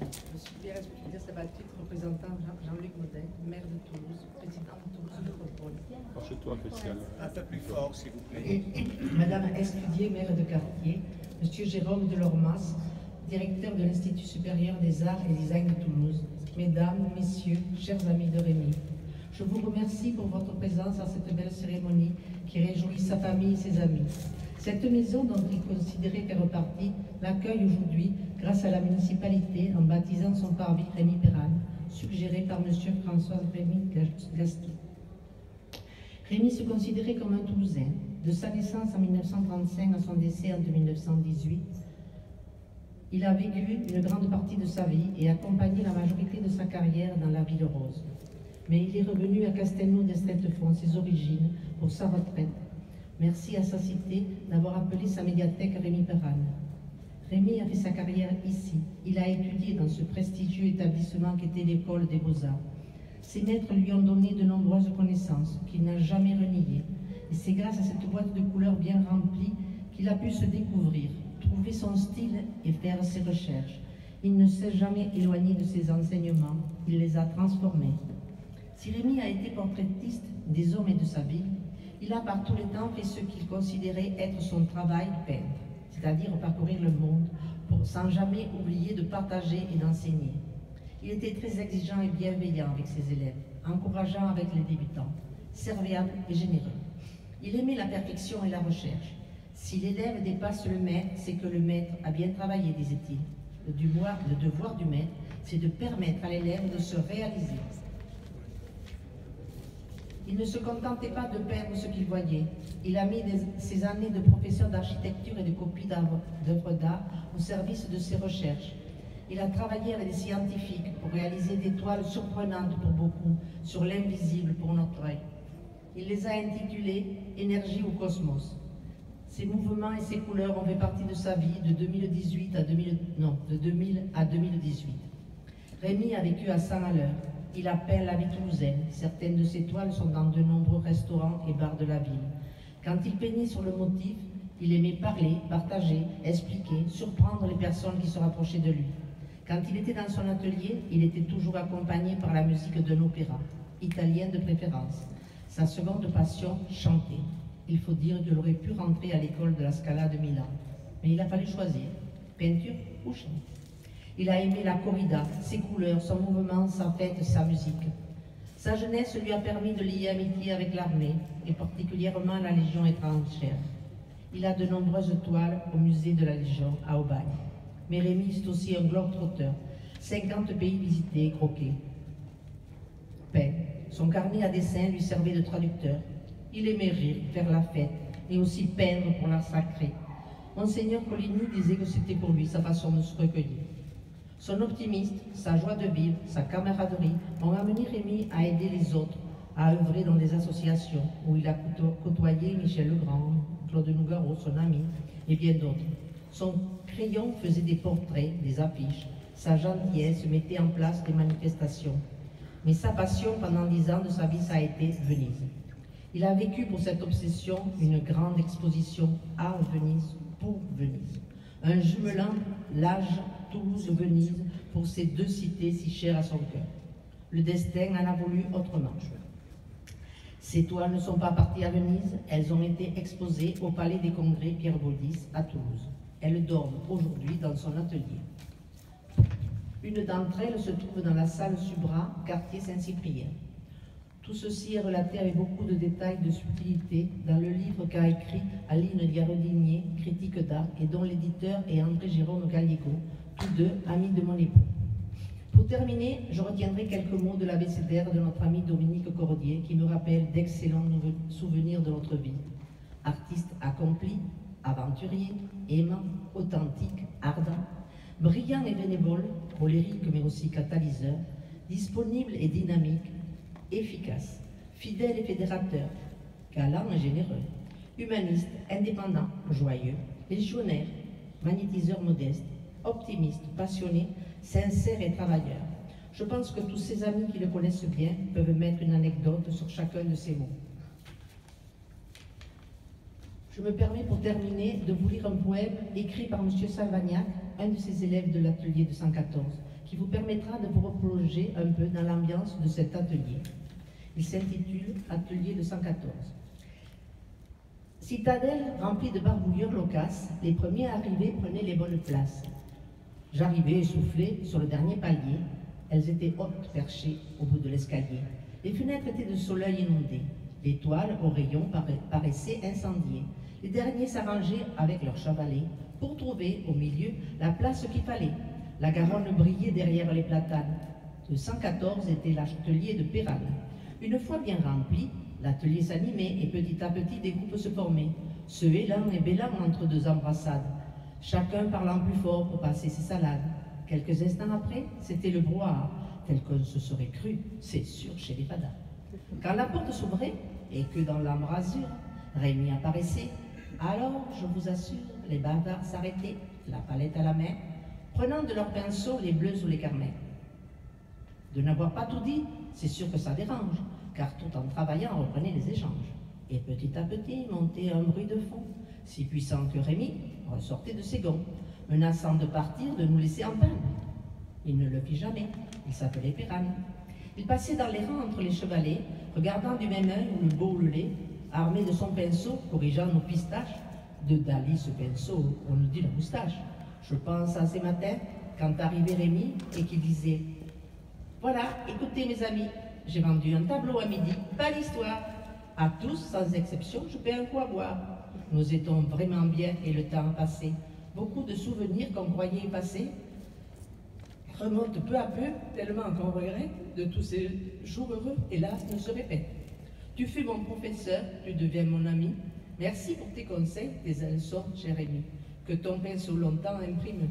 Je suis Pierre Sabatit, représentant Jean-Luc Modin, maire de Toulouse, président de Toulouse Métropole. Approchez-toi, Christiane. Un peu plus fort, s'il vous plaît. Madame Escudier, maire de quartier, Monsieur Jérôme Delormas, directeur de l'Institut supérieur des arts et design de Toulouse, Mesdames, Messieurs, chers amis de Rémi, je vous remercie pour votre présence à cette belle cérémonie qui réjouit sa famille et ses amis. Cette maison dont il considérait faire partie l'accueille aujourd'hui grâce à la municipalité en baptisant son parvis Rémi Perrane, suggéré par M. François-Rémy Gaston. Rémi se considérait comme un Toulousain. De sa naissance en 1935 à son décès en 1918, il a vécu une grande partie de sa vie et accompagné la majorité de sa carrière dans la Ville Rose. Mais il est revenu à Castelnau d'Estrettefond, ses origines, pour sa retraite. Merci à sa cité d'avoir appelé sa médiathèque Rémi Perrane. Rémi a fait sa carrière ici. Il a étudié dans ce prestigieux établissement qu'était l'École des Beaux-Arts. Ses maîtres lui ont donné de nombreuses connaissances qu'il n'a jamais reniées. Et c'est grâce à cette boîte de couleurs bien remplie qu'il a pu se découvrir, trouver son style et faire ses recherches. Il ne s'est jamais éloigné de ses enseignements, il les a transformés. Si Rémi a été portraitiste des hommes et de sa vie, il a par tous les temps fait ce qu'il considérait être son travail de peintre, c'est-à-dire parcourir le monde, sans jamais oublier de partager et d'enseigner. Il était très exigeant et bienveillant avec ses élèves, encourageant avec les débutants, serviable et généreux. Il aimait la perfection et la recherche. Si l'élève dépasse le maître, c'est que le maître a bien travaillé, disait-il. Le devoir du maître, c'est de permettre à l'élève de se réaliser. Il ne se contentait pas de peindre ce qu'il voyait. Il a mis ses années de professeur d'architecture et de copie d'œuvres d'art au service de ses recherches. Il a travaillé avec des scientifiques pour réaliser des toiles surprenantes pour beaucoup, sur l'invisible pour notre œil. Il les a intitulées « Énergie ou Cosmos ». Ses mouvements et ses couleurs ont fait partie de sa vie de 2000 à 2018. Rémi a vécu à 100 à l'heure. Il a peint la vie toulousaine. Certaines de ses toiles sont dans de nombreux restaurants et bars de la ville. Quand il peignait sur le motif, il aimait parler, partager, expliquer, surprendre les personnes qui se rapprochaient de lui. Quand il était dans son atelier, il était toujours accompagné par la musique d'un opéra, italien de préférence. Sa seconde passion, chanter. Il faut dire qu'il aurait pu rentrer à l'école de la Scala de Milan. Mais il a fallu choisir, peinture ou chant. Il a aimé la corrida, ses couleurs, son mouvement, sa fête, sa musique. Sa jeunesse lui a permis de lier amitié avec l'armée, et particulièrement la Légion étrangère. Il a de nombreuses toiles au musée de la Légion, à Aubagne. Mais Rémi est aussi un globe-trotteur. 50 pays visités et croqués. Peint. Son carnet à dessin lui servait de traducteur. Il aimait rire, faire la fête, et aussi peindre pour l'art sacré. Monseigneur Coligny disait que c'était pour lui sa façon de se recueillir. Son optimisme, sa joie de vivre, sa camaraderie ont amené Rémi à aider les autres, à œuvrer dans des associations où il a côtoyé Michel Legrand, Claude Nougaro, son ami, et bien d'autres. Son crayon faisait des portraits, des affiches. Sa gentillesse mettait en place des manifestations. Mais sa passion pendant 10 ans de sa vie, ça a été Venise. Il a vécu pour cette obsession une grande exposition à Venise, pour Venise. Un jumelant l'âge Toulouse-Venise pour ces deux cités si chères à son cœur. Le destin en a voulu autrement. Ces toiles ne sont pas parties à Venise, elles ont été exposées au Palais des Congrès Pierre-Baudis à Toulouse. Elles dorment aujourd'hui dans son atelier. Une d'entre elles se trouve dans la salle Subra, quartier Saint-Cyprien. Tout ceci est relaté avec beaucoup de détails, de subtilité, dans le livre qu'a écrit Aline Diarodinier, critique d'art, et dont l'éditeur est André-Jérôme Gallego, tous deux amis de mon époux. Pour terminer, je retiendrai quelques mots de l'abécédaire de notre ami Dominique Cordier, qui me rappelle d'excellents souvenirs de notre vie. Artiste accompli, aventurier, aimant, authentique, ardent, brillant et bénévole, colérique mais aussi catalyseur, disponible et dynamique, efficace, fidèle et fédérateur, galant et généreux, humaniste, indépendant, joyeux, légionnaire, magnétiseur modeste, optimiste, passionné, sincère et travailleur. Je pense que tous ces amis qui le connaissent bien peuvent mettre une anecdote sur chacun de ces mots. Je me permets pour terminer de vous lire un poème écrit par M. Salvagnac, un de ses élèves de l'atelier de 114, qui vous permettra de vous replonger un peu dans l'ambiance de cet atelier. Il s'intitule Atelier 214. Citadelle remplie de barbouillures loquaces, les premiers arrivés prenaient les bonnes places. J'arrivais essoufflé sur le dernier palier. Elles étaient hautes, perchées au bout de l'escalier. Les fenêtres étaient de soleil inondées. Les toiles aux rayons paraissaient incendiées. Les derniers s'arrangeaient avec leurs chevalets pour trouver au milieu la place qu'il fallait. La Garonne brillait derrière les platanes. Le 114 était l'atelier de Pérane. Une fois bien rempli, l'atelier s'animait et petit à petit des groupes se formaient, se hélant et bêlant entre deux embrassades, chacun parlant plus fort pour passer ses salades. Quelques instants après, c'était le brouhaha, tel qu'on se serait cru, c'est sûr, chez les fadas. Quand la porte s'ouvrait et que dans l'embrasure, Rémi apparaissait, alors, je vous assure, les bavards s'arrêtaient, la palette à la main, prenant de leurs pinceaux les bleus ou les carmets. De n'avoir pas tout dit, c'est sûr que ça dérange, car tout en travaillant, on reprenait les échanges. Et petit à petit, montait un bruit de fond, si puissant que Rémi ressortait de ses gonds, menaçant de partir, de nous laisser en panne. Il ne le fit jamais, il s'appelait Pérane. Il passait dans les rangs entre les chevalets, regardant du même œil le beau ou le lait, armé de son pinceau, corrigeant nos pistaches. De Dali, ce pinceau, on nous dit la moustache. Je pense à ces matins, quand arrivait Rémi et qui disait « Voilà, écoutez mes amis, j'ai vendu un tableau à midi, pas l'histoire. À tous, sans exception, je paie un coup à boire. Nous étions vraiment bien et le temps a passé. Beaucoup de souvenirs qu'on croyait effacés remontent peu à peu, tellement qu'on regrette de tous ces jours heureux, hélas, ne se répètent. Tu fus mon professeur, tu deviens mon ami. Merci pour tes conseils, tes leçons, cher Rémi. Que ton pinceau longtemps imprime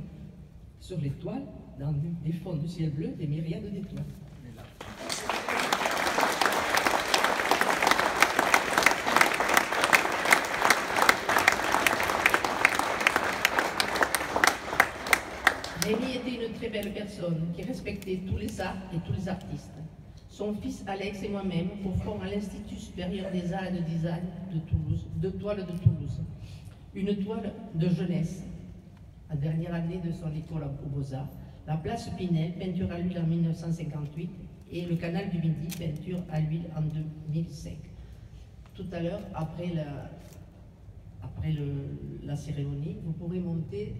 sur les toiles, dans des fonds du ciel bleu, des myriades d'étoiles. » Rémi était une très belle personne qui respectait tous les arts et tous les artistes. Son fils Alex et moi-même offrons à l'Institut supérieur des arts et de design de Toulouse, deux toiles de Toulouse. Une toile de jeunesse, la dernière année de son école aux Beaux-Arts, la place Pinel, peinture à l'huile en 1958, et le canal du Midi, peinture à l'huile en 2005. Tout à l'heure, après la cérémonie, vous pourrez monter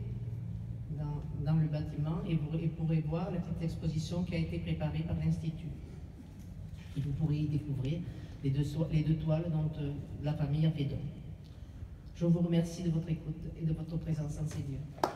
dans le bâtiment et vous pourrez voir la petite exposition qui a été préparée par l'Institut. Et vous pourrez y découvrir les deux toiles dont la famille a fait don. Je vous remercie de votre écoute et de votre présence en ces lieux.